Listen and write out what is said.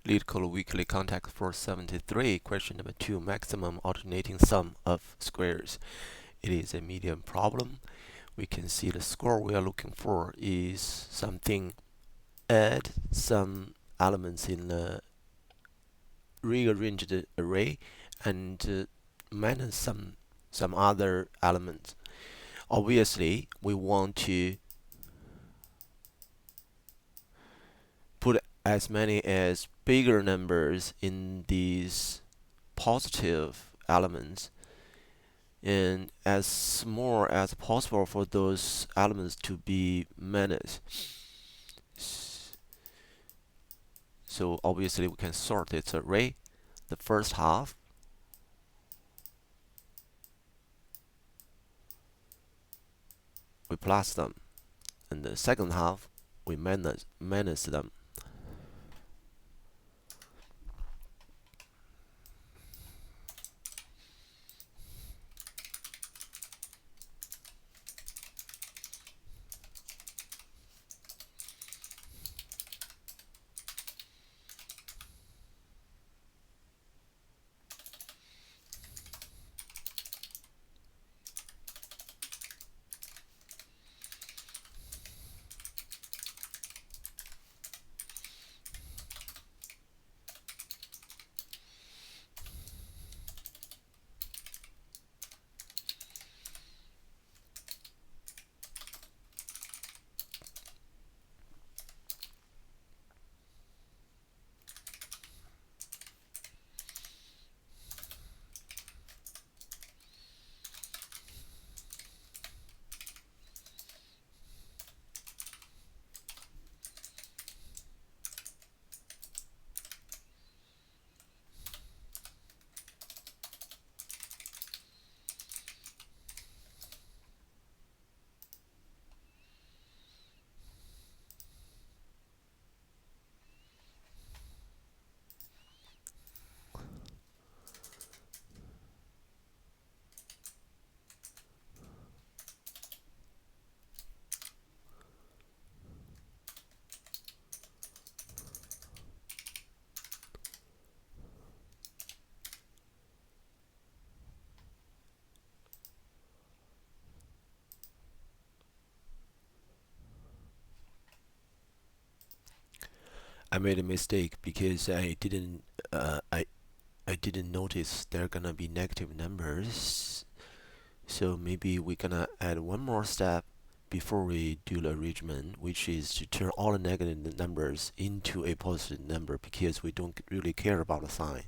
Leetcode Weekly Contact 473, question number 2, maximum alternating sum of squares. It is a medium problem. We can see the score we are looking for is something add some elements in a rearranged array and minus some other elements. Obviously, we want to put as many as bigger numbers in these positive elements and as small as possible for those elements to be minus. So obviously we can sort its array. The first half we plus them, and the second half we minus them. I made a mistake because I didn't notice there are gonna be negative numbers. So maybe we're gonna add one more step before we do the arrangement, which is to turn all the negative numbers into a positive number because we don't really care about the sign.